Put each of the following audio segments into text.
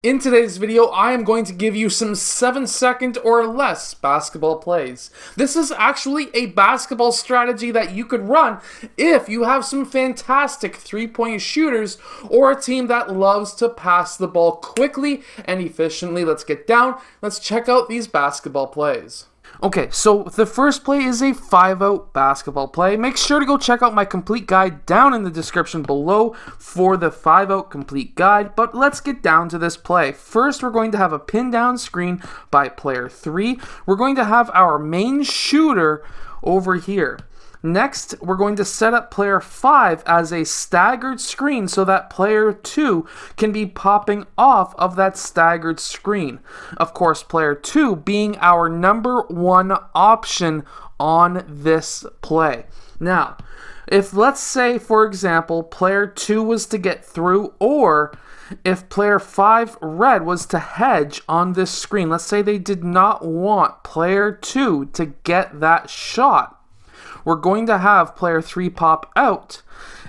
In today's video, I am going to give you some 7-second or less basketball plays. This is actually a basketball strategy that you could run if you have some fantastic three-point shooters or a team that loves to pass the ball quickly and efficiently. Let's get down. Let's check out these basketball plays. Okay, so the first play is a 5-out basketball play. Make sure to go check out my complete guide down in the description below for the 5-out complete guide, but let's get down to this play. First, we're going to have a pin down screen by player 3. We're going to have our main shooter over here. Next, we're going to set up player 5 as a staggered screen so that player 2 can be popping off of that staggered screen. Of course, player 2 being our number 1 option on this play. Now, if let's say, for example, player 2 was to get through, or if player 5 red was to hedge on this screen, let's say they did not want player 2 to get that shot, we're going to have player 3 pop out,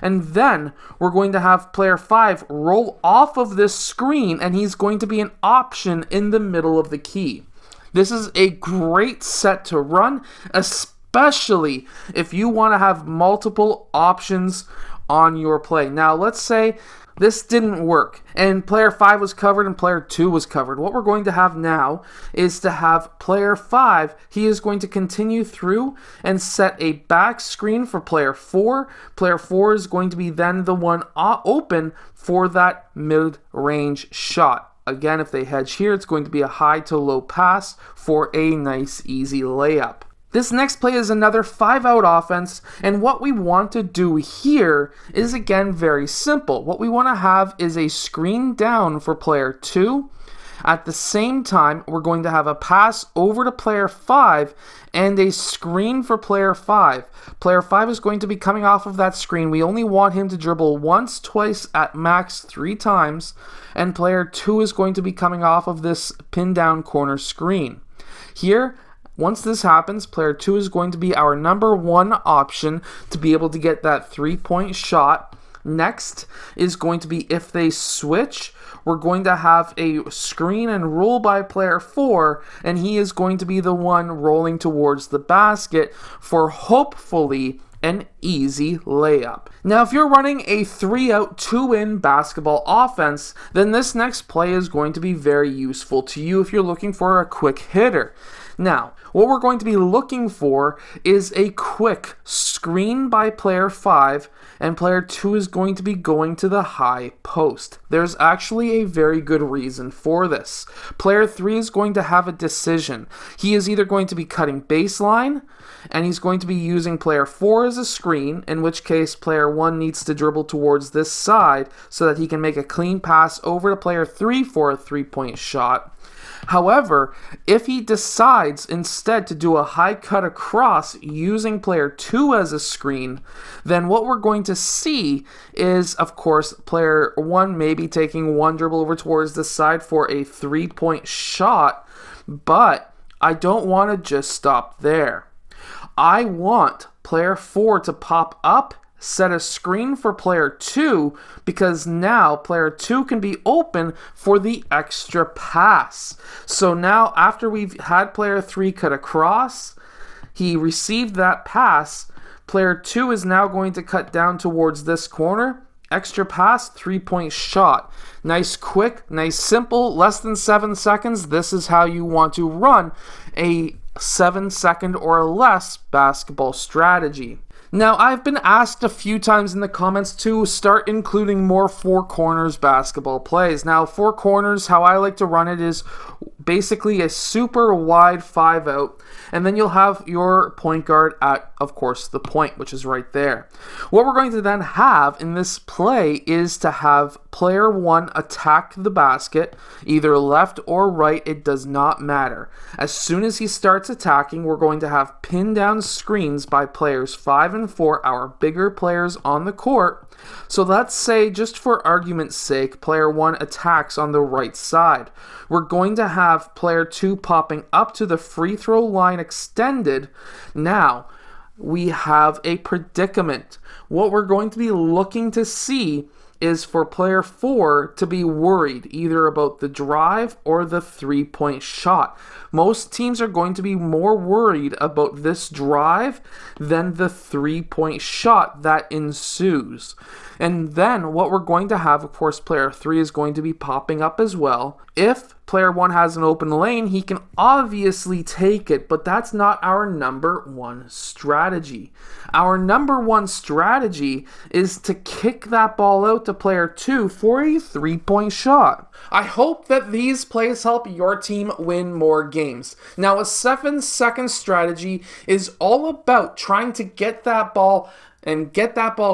and then we're going to have player 5 roll off of this screen, and he's going to be an option in the middle of the key. This is a great set to run, especially if you want to have multiple options on your play. Now, let's say this didn't work, and player 5 was covered and player 2 was covered. What we're going to have now is to have player 5, he is going to continue through and set a back screen for player 4. Player 4 is going to be then the one open for that mid-range shot. Again, if they hedge here, it's going to be a high to low pass for a nice, easy layup. This next play is another 5-out offense, and what we want to do here is again very simple. What we want to have is a screen down for player 2. At the same time, we're going to have a pass over to player 5 and a screen for player 5. Player 5 is going to be coming off of that screen. We only want him to dribble once, twice, at max 3 times, and player 2 is going to be coming off of this pin down corner screen. Here, once this happens, player 2 is going to be our number 1 option to be able to get that 3-point shot. Next is going to be, if they switch, we're going to have a screen and roll by player 4, and he is going to be the one rolling towards the basket for hopefully an easy layup. Now, if you're running a 3-out, 2-in basketball offense, then this next play is going to be very useful to you if you're looking for a quick hitter. Now, what we're going to be looking for is a quick screen by player 5, and player 2 is going to be going to the high post. There's actually a very good reason for this. Player 3 is going to have a decision. He is either going to be cutting baseline, and he's going to be using player 4 as a screen, in which case player 1 needs to dribble towards this side so that he can make a clean pass over to player 3 for a 3-point shot. However, if he decides instead to do a high cut across using player 2 as a screen, then what we're going to see is, of course, player 1 maybe taking one dribble over towards the side for a 3-point shot, but I don't want to just stop there. I want player 4 to pop up, set a screen for player 2, because now player 2 can be open for the extra pass. So now, after we've had player 3 cut across, he received that pass, player 2 is now going to cut down towards this corner, extra pass, 3-point shot. Nice quick, nice simple, less than 7 seconds. This is how you want to run a 7-second or less basketball strategy. Now, I've been asked a few times in the comments to start including more 4 corners basketball plays. Now, 4 corners, how I like to run it is basically a super wide 5-out, and then you'll have your point guard at, of course, the point, which is right there. What we're going to then have in this play is to have player 1 attack the basket, either left or right, it does not matter. As soon as he starts attacking, we're going to have pin down screens by players 5 and 4, our bigger players on the court. So let's say, just for argument's sake, player 1 attacks on the right side. We're going to have player 2 popping up to the free throw line extended. Now, we have a predicament. What we're going to be looking to see is for player 4 to be worried either about the drive or the 3-point shot. Most teams are going to be more worried about this drive than the 3-point shot that ensues. And then what we're going to have, of course, player 3 is going to be popping up as well. If player 1 has an open lane, he can obviously take it, but that's not our number one strategy. Our number one strategy is to kick that ball out to player 2 for a 3-point shot. I hope that these plays help your team win more games. Now, a 7-second strategy is all about trying to get that ball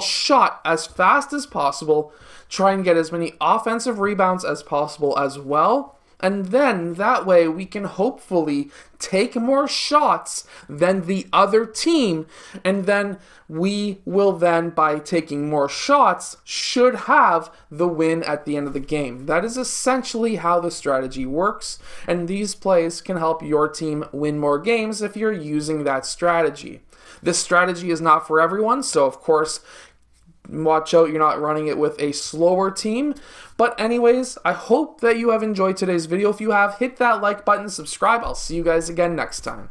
shot as fast as possible, try and get as many offensive rebounds as possible as well, and then that way we can hopefully take more shots than the other team, and then we will then, by taking more shots, should have the win at the end of the game. That is essentially how the strategy works, and these plays can help your team win more games if you're using that strategy. This strategy is not for everyone, so of course, watch out you're not running it with a slower team. But anyways, I hope that you have enjoyed today's video. If you have, hit that like button, subscribe. I'll see you guys again next time.